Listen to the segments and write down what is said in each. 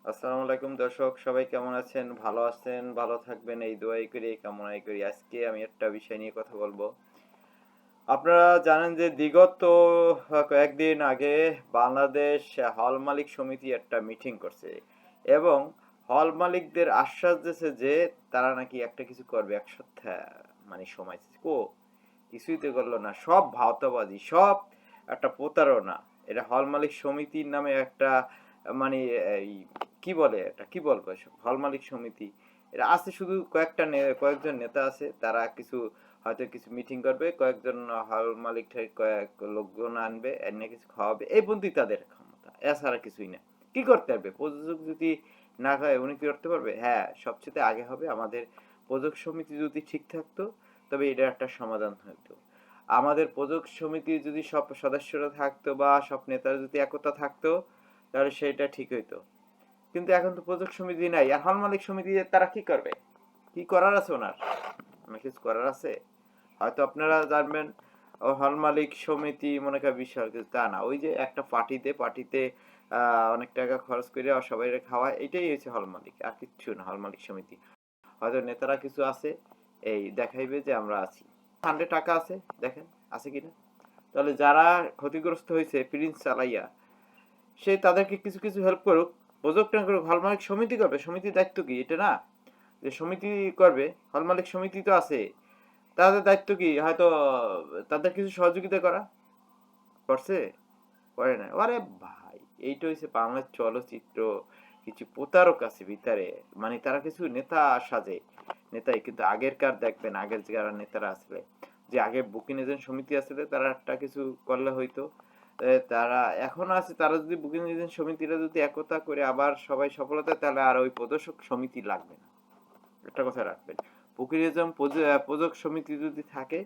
আসসালামু আলাইকুম দর্শক, সবাই কেমন আছেন? ভালো আছেন, ভালো থাকবেন এই দোয়াই করি, এই কামনাই করি। আজকে আমি একটা বিষয় নিয়ে কথা বলবো। আপনারা জানেন যে বিগত কয়েকদিন আগে বাংলাদেশ হল মালিক সমিতি একটা মিটিং করছে এবং হল মালিকদের আশ্বাস দিয়েছে যে তারা নাকি একটা কিছু করবে এক সপ্তাহ মানে সময় কিছুই তো করলো না, সব ভাওতাবাজি, সব একটা প্রতারণা। এটা হল মালিক সমিতির নামে একটা মানে এই কি বলে, এটা কি বলবো, এসব হল মালিক সমিতি এটা আছে শুধু কয়েকজন নেতা আছে, তারা কিছু হয়তো কিছু মিটিং করবে, কয়েকজন হল মালিক কয়েক লোকজন আনবে, এনে কিছু খাওয়াবে, এই পর্যন্তই তাদের ক্ষমতা, এছাড়া কিছুই না। কি করতে পারবে প্রযোজক যদি না খায়, উনি কি করতে পারবে? হ্যাঁ, সবচেয়ে আগে হবে আমাদের প্রযোজক সমিতি যদি ঠিক থাকতো, তবে এটা একটা সমাধান হতো। আমাদের প্রযোজক সমিতি যদি সব সদস্যরা থাকতো বা সব নেতারা যদি একতা থাকতো, তাহলে সেটা ঠিক হইতো। কিন্তু এখন তো প্রযোজক সমিতি নাই, আর হল মালিক সমিতি তারা কি করবে? কি করার আছে ওনার? আমার কিছু করার আছে? হয়তো আপনারা জানবেন হল মালিক সমিতি মনে করেন বিশাল কিছু, তা না। ওই যে একটা পার্টিতে অনেক টাকা খরচ করে সবাই খাওয়ায়, এটাই হচ্ছে হল মালিক, আর কিচ্ছু না হল মালিক সমিতি। হয়তো নেতারা কিছু আছে, এই দেখাইবে যে আমরা আছি, ফান্ডে টাকা আছে, দেখেন আছে কিনা। তাহলে যারা ক্ষতিগ্রস্ত হয়েছে প্রিন্স চালাইয়া, সে তাদেরকে কিছু কিছু হেল্প করুক, প্রজেক্ট না করুক, হল মালিক সমিতি করবে। সমিতির দায়িত্ব কি এটা না যে সমিতি করবে? হল মালিক সমিতি তো আছে, তাদের দায়িত্ব কি হয়তো তাদের কিছু সহযোগিতা করা? করছে? করে না। আরে ভাই, এইটা হচ্ছে বাংলার চলচ্চিত্র। কিছু প্রতারক আছে ভিতরে, মানে তারা কিছু নেতা সাজে, নেতাই কিন্তু আগেরকার দেখবেন, আগের যারা নেতারা আসলে, যে আগে বুকিং এজেন্ট সমিতি আসলে তারা একটা কিছু করলে হইতো। তারা এখনো আছে, তারা যদি বুকিং এজেন্ট সমিতিরা যদি একতা করে আবার সবাই সফলতা, তাহলে আর ওই প্রদর্শক সমিতি লাগবে না। একটা কথা রাখবেন, বুকিং এজেন্ট প্রযোজক সমিতি যদি থাকে,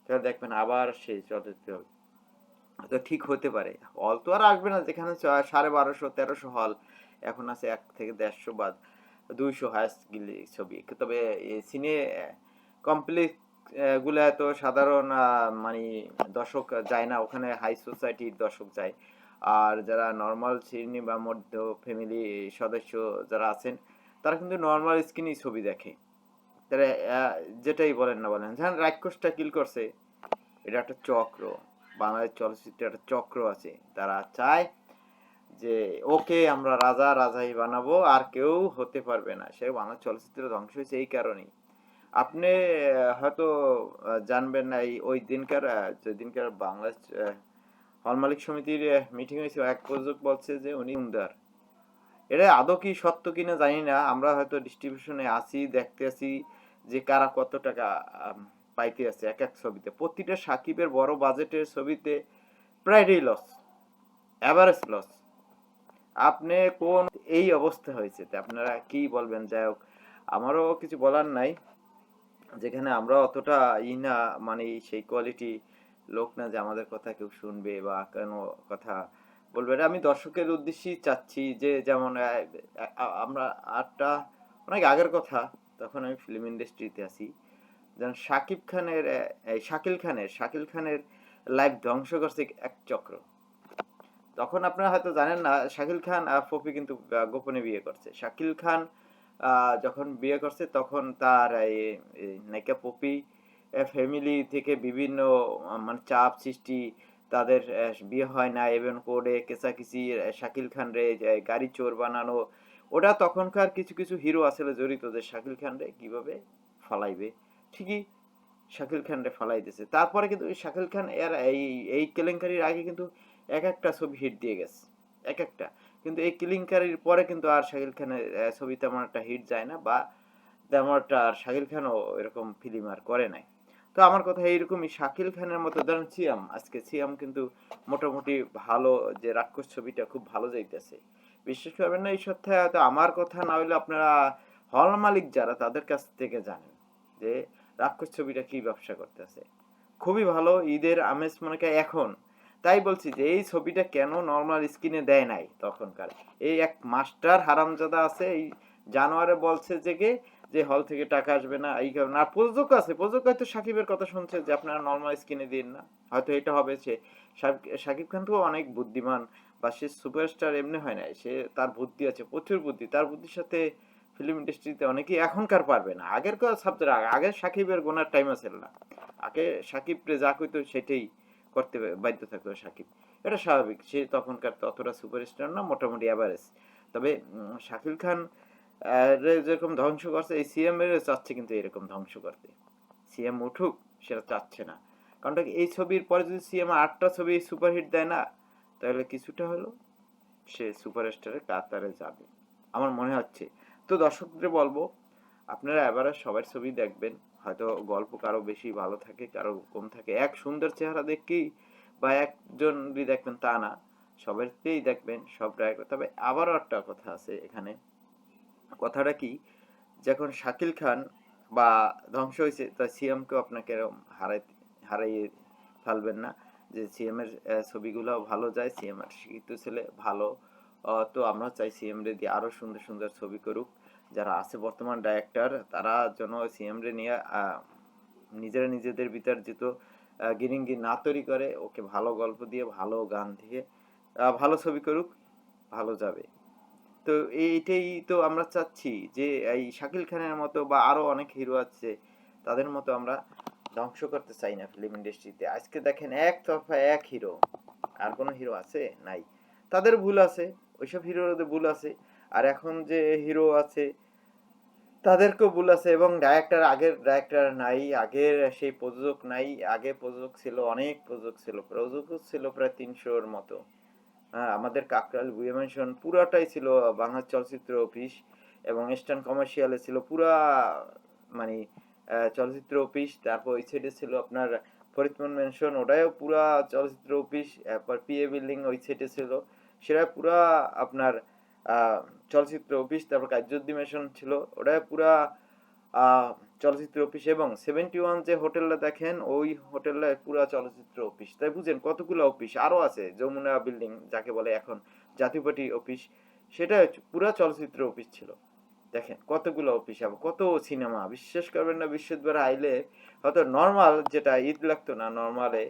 তাহলে দেখবেন আবার সেই চলচ্চিত্র তো ঠিক হতে পারে। হল তো আর আসবে না, যেখানে 1250-1300 হল, এখন আছে 1 থেকে 150 বা 200 হাইস্ট গিলি ছবি। তবে সিনে কমপ্লেক্স গুলা তো সাধারণ মানে দর্শক যায় না, ওখানে হাই সোসাইটির দর্শক যায়। আর যারা নর্মাল শ্রেণী বা মধ্য ফ্যামিলি সদস্য যারা আছেন, তারা কিন্তু নর্মাল স্ক্রিনেই ছবি দেখে। তারা যেটাই বলেন না বলেন, যেমন রাক্ষসটা কিল করছে, এটা একটা চক্র। বাংলাদেশ চলচ্চিত্রে একটা চক্র আছে, তারা চায় যে ওকে আমরা রাজা রাজাই বানাবো, আর কেউ হতে পারবে না। সে বাংলা চলচ্চিত্র ধ্বংস হয়েছে এই কারণেই। আপনি হয়তো জানবেন না, এই ওই দিনকার যেদিনকার বাংলাদেশ হল মালিক সমিতির মিটিং হয়েছে, এক প্রযোজক বলছে যে উনি উন্দার। এটা আদৌ কি সত্য কিনা জানি না, আমরা হয়তো ডিস্ট্রিবিউশনে আছি, দেখতে আছি যে কারা কত টাকা পাইতে আছে এক এক ছবিতে। প্রতিটা সাকিবের বড় বাজেটের ছবিতে প্রায়ই লস, এভারেজ লস। আপনি কোন এই অবস্থা হয়েছে, তা আপনারা কি বলবেন? যাই হোক, আমারও কিছু বলার নাই, যেখানে আমরা অতটা না, মানে সেই কোয়ালিটি লোক না যে আমাদের কথা কেউ শুনবে বা কেন কথা বলবে। এটা আমি দর্শকের উদ্দেশ্যেই চাচ্ছি যে, যেমন আমরা আটটা অনেক আগের কথা, তখন আমি ফিল্ম ইন্ডাস্ট্রিতে আছি, যেমন শাকিল খানের লাইফ ধ্বংস করছে এক চক্র। তখন আপনারা হয়তো জানেন না, শাকিল খান পপি কিন্তু গোপনে বিয়ে করছে। শাকিল খান যখন বিয়ে করছে, তখন তার নায়িকা পপি ফ্যামিলি থেকে বিভিন্ন মানে চাপ সৃষ্টি, তাদের বিয়ে হয় না, এবং কোর্টে কেসাকিসি, শাকিল খান রে গাড়ি চোর বানানো। ওটা তখনকার কিছু কিছু হিরো আসলে জড়িত, যে শাকিল খান রে কিভাবে ফালাইবে। ঠিকই, শাকিল খান রে ফালাই দিয়েছে। তারপরে কিন্তু শাকিল খান এর এই এই কেলেঙ্কারির আগে কিন্তু এক একটা ছবি হিট দিয়ে গেছে, এক একটা। কিন্তু এই কেলেঙ্কারির পরে কিন্তু আর শাকিল খানের ছবি তেমন একটা হিট যায় না, বা তেমন একটা আর শাকিল খানও এরকম ফিল্ম আর করে নাই। তো আমার কথা এইরকমই, শাকিল খানের মতো ধরেন সিয়াম, আজকে সিয়াম কিন্তু মোটামুটি ভালো, যে রাক্ষস ছবিটা খুব ভালো যাইতেছে। বিশ্বাস করবেন না, এই সপ্তাহে হয়তো আমার কথা না হইলে আপনারা হল মালিক যারা, তাদের কাছ থেকে জানেন যে রাক্ষস ছবিটা কি ব্যবসা করতেছে। খুবই ভালো, ঈদের আমেজ মনে হয় এখন। তাই বলছি যে এই ছবিটা কেন নর্মাল স্ক্রিনে দেয় নাই তখনকার। এই এক মাস্টার হারামজাদা আছে, এই জানোয়ারে বলছে যে হল থেকে টাকা আসবে না, এই কারণে। আর প্রযোজক আছে, প্রযোজক হয়তো সাকিবের কথা শুনছে যে আপনারা নর্মাল স্ক্রিনে দিন না, হয়তো এটা হবে। সে সাকিব খান তো অনেক বুদ্ধিমান, বা সে সুপারস্টার এমনি হয় নাই, সে তার বুদ্ধি আছে, প্রচুর বুদ্ধি। তার বুদ্ধির সাথে ফিল্ম ইন্ডাস্ট্রিতে অনেকেই এখনকার পারবে না। আগের কথা সাবজেক্ট, আগে সাকিবের গোনার টাইম আছে না। আগে সাকিব যা কইতো সেটাই করতে বাধ্য থাকতো সাকিব, এটা স্বাভাবিক। সে তখনকার ততটা সুপারস্টার না, মোটামুটি অ্যাভারেজ। তবে শাকিল খান যেরকম ধ্বংস করছে, এই সিএম এর চাচ্ছে কিন্তু এরকম ধ্বংস করতে। সিএম উঠুক সেটা চাচ্ছে না, কারণ এই ছবির পরে যদি সিএম 8টা ছবি সুপারহিট দেয় না, তাহলে কিছুটা হলো সে সুপারস্টারের কাতারে যাবে আমার মনে হচ্ছে। তো দর্শকদের বলবো, আপনারা এবারে সবার ছবি দেখবেন। হয়তো গল্প কারো বেশি ভালো থাকে, কারো কম থাকে। এক সুন্দর চেহারা দেখেই বা একজন দেখবেন তা না, সবারতেই দেখবেন সব ডাইরেক্টর। তবে আবারও একটা কথা আছে এখানে। কথাটা কি, যখন শাকিল খান বা ধ্বংস হয়েছে, তা সিএমকেও আপনাকে এরকম হারাইয়ে ফেলবেন না। যে সিএম এর ছবিগুলো ভালো যায়, সিএম এর শিক্ষিত ছেলে ভালো। তো আমরা চাই সিএম রে দিয়ে আরো সুন্দর সুন্দর ছবি করুক। যারা আছে বর্তমান ডাইরেক্টর, তারা যেন সিএম রে নিয়ে নিজেরা নিজেদের ভিতর যেহেতু গিরিঙ্গি না তৈরি করে, ওকে ভালো গল্প দিয়ে, ভালো গান দিয়ে ভালো ছবি করুক, ভালো যাবে। তো এইটাই তো আমরা চাচ্ছি, যে এই শাকিল খানের মতো বা আরো অনেক হিরো আছে, তাদের মতো আমরা ধ্বংস করতে চাই না ফিল্ম ইন্ডাস্ট্রিতে। আজকে দেখেন এক তরফা এক হিরো, আর কোনো হিরো আছে নাই। তাদের ভুল আছে, ওইসব হিরোদের ভুল আছে। আর এখন যে হিরো আছে তাদেরকেও ভুল আছে, এবং ডাইরেক্টর, আগের ডাইরেক্টর নাই, আগের সেই প্রযোজক নাই। আগে প্রযোজক ছিল, অনেক প্রযোজক ছিল, প্রযোজক ছিল প্রায় 300-র মতো। হ্যাঁ, আমাদের কাকরাইল বুয়ে ম্যানশন পুরাটাই ছিল বাংলা চলচ্চিত্র অফিস, এবং ইস্টার্ন কমার্শিয়ালে ছিল পুরা, মানে চলচ্চিত্র অফিস। তারপর ওই সাইডে ছিল আপনার ফরিদপুর ম্যানশন, ওটাও পুরা চলচ্চিত্র অফিস। তারপর পিএ বিল্ডিং ওই সাইডে ছিল, সেটা পুরা আপনার চলচ্চিত্র অফিস। তারপর কাজুদ্দিন ম্যানশন ছিল, ওটা পুরা চলচ্চিত্র অফিস। এবং 71 যে হোটেলটা দেখেন, ওই হোটেলটা পুরা চলচ্চিত্র অফিস। তাই বুঝেন কতগুলো অফিস আরো আছে। যমুনা বিল্ডিং যাকে বলে এখন জাতীয় পার্টি অফিস, সেটা পুরা চলচ্চিত্র অফিস ছিল। দেখেন কতগুলো অফিস, আবার কত সিনেমা। বিশ্বাস করবেন না, বৃহস্পতিবার আইলে হয়তো নর্মাল যেটা ঈদ লাগতো না নর্মালে,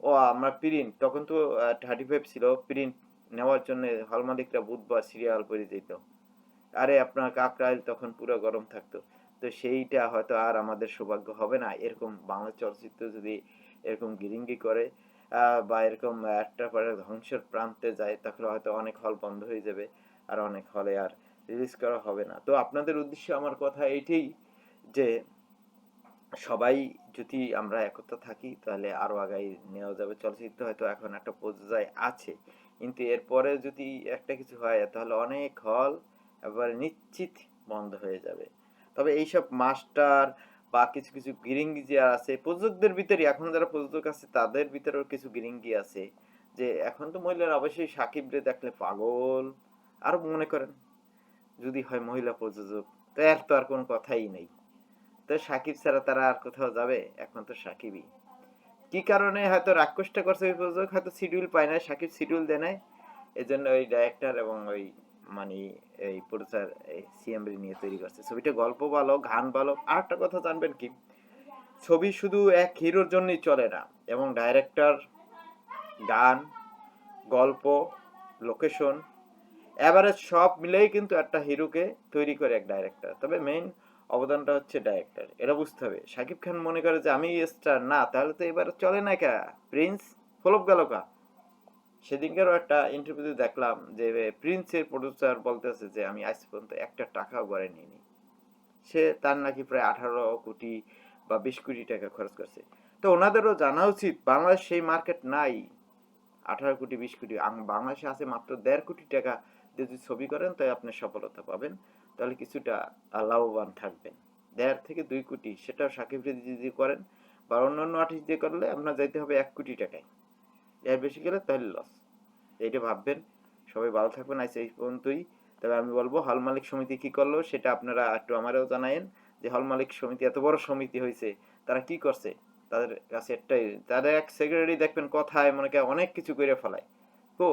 ও আমরা প্রিন্ট, তখন তো 35 ছিল, প্রিন্ট নেওয়ার জন্য হল মালিকরা বুধবার সিরিয়াল করে যেত। আরে আপনার কাকরাইল তখন পুরো গরম থাকতো। তো সেইটা হয়তো আর আমাদের সৌভাগ্য হবে না। এরকম বাংলা চলচ্চিত্র যদি এরকম গিরিঙ্গি করে বা এরকম একটা পরে ধ্বংসের প্রান্তে যায়, তাহলে হয়তো অনেক হল বন্ধ হয়ে যাবে, আর অনেক হলে আর রিলিজ করা হবে না। তো আপনাদের উদ্দেশ্যে আমার কথা এইটাই, যে সবাই যদি আমরা একতা থাকি, তাহলে আরো আগাই নেওয়া যাবে। চলচ্চিত্র হয়তো এখন একটা পর্যায়ে আছে, কিন্তু এরপরে যদি একটা কিছু হয়, তাহলে অনেক হল এবারে নিশ্চিত বন্ধ হয়ে যাবে। তবে এইসব মাস্টার বা কিছু কিছু গিরিঙ্গি যে আছে প্রযোজকদের ভিতরে, এখন যারা প্রযোজক আছে তাদের ভিতরেও কিছু গিরিঙ্গি আছে। যে এখন তো মহিলারা অবশ্যই সাকিব রে দেখলে পাগল। আর মনে করেন যদি হয় মহিলা প্রযোজক, তো এর তো আর কোনো কথাই নেই। তো সাকিব ছাড়া তারা আর কোথাও যাবে? এখন তো সাকিবই। কি কারণে হয়তো রাক্ষসটা করছে ওই প্রযোজক, হয়তো শিডিউল পায় না, সাকিব শিডিউল দেয় নাই, এজন্য ওই ডাইরেক্টর এবং ওই মানে এই প্রডিউসার এই সিএম নিয়ে তৈরি করছে ছবিটা। গল্প ভালো, গান ভালো। আর একটা কথা জানবেন কি, ছবি শুধু এক হিরোর জন্যই চলে না, এবং ডাইরেক্টর, গান, গল্প, লোকেশন, এভারেজ সব মিলেই কিন্তু একটা হিরোকে তৈরি করে এক ডাইরেক্টর। তবে মেইন অবদানটা হচ্ছে ডাইরেক্টর, এটা বুঝতে হবে। শাকিব খান মনে করে যে আমি স্টার, না, তাহলে তো এবার চলে না। কা প্রিন্স ফলপ গেল কা? সেদিনকারও একটা ইন্টারভিউতে দেখলাম যে প্রিন্সের প্রডিউসার বলতেছে যে আমি আজ পর্যন্ত একটা টাকাও গড়ে নিইনি। সে তার নাকি প্রায় 18 কোটি বা 20 কোটি টাকা খরচ করছে। তো ওনাদেরও জানা উচিত বাংলাদেশ সেই মার্কেট নাই। 18 কোটি 20 কোটি, বাংলাদেশে আছে মাত্র 1.5 কোটি টাকা দিয়ে যদি ছবি করেন, তাই আপনি সফলতা পাবেন, তাহলে কিছুটা লাভবান থাকবেন। 1.5 থেকে 2 কোটি, সেটাও সাকিব যদি করেন বা অন্যান্য আর্টিস্ট দিয়ে করলে আপনার যাইতে হবে 1 কোটি টাকায়। এর বেশি গেলে তাহলে লস। এইটা ভাববেন। সবাই ভালো থাকবেন। আজ এই পর্যন্তই। তবে আমি বলবো, হল মালিক সমিতি কি করলো সেটা আপনারা একটু আমারও জানায়েন, যে হল মালিক সমিতি এত বড় সমিতি হয়েছে, তারা কি করছে। তাদের কাছে একটাই, তাদের এক সেক্রেটারি দেখবেন কথায় মনে করে অনেক কিছু করে ফেলায়। তো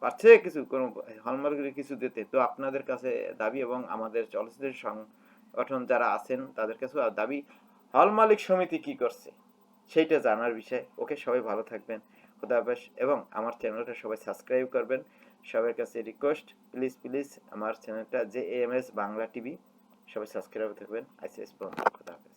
পারছে কিছু কোনো হলমার্কের কিছু দিতে? তো আপনাদের কাছে দাবি, এবং আমাদের চলচ্চিত্র সংগঠন যারা আছেন তাদের কাছেও দাবি, হল মালিক সমিতি কি করছে সেইটা জানার বিষয়। ওকে, সবাই ভালো থাকবেন। খোদা হাফেজ। এবং আমার চ্যানেলটা সবাই সাবস্ক্রাইব করবেন। সবার কাছে রিকোয়েস্ট, প্লিজ প্লিজ আমার চ্যানেলটা JAMS বাংলা টিভি সবাই সাবস্ক্রাইব থাকবেন। আইসিএস বন্ধু, খোদা হাফেজ।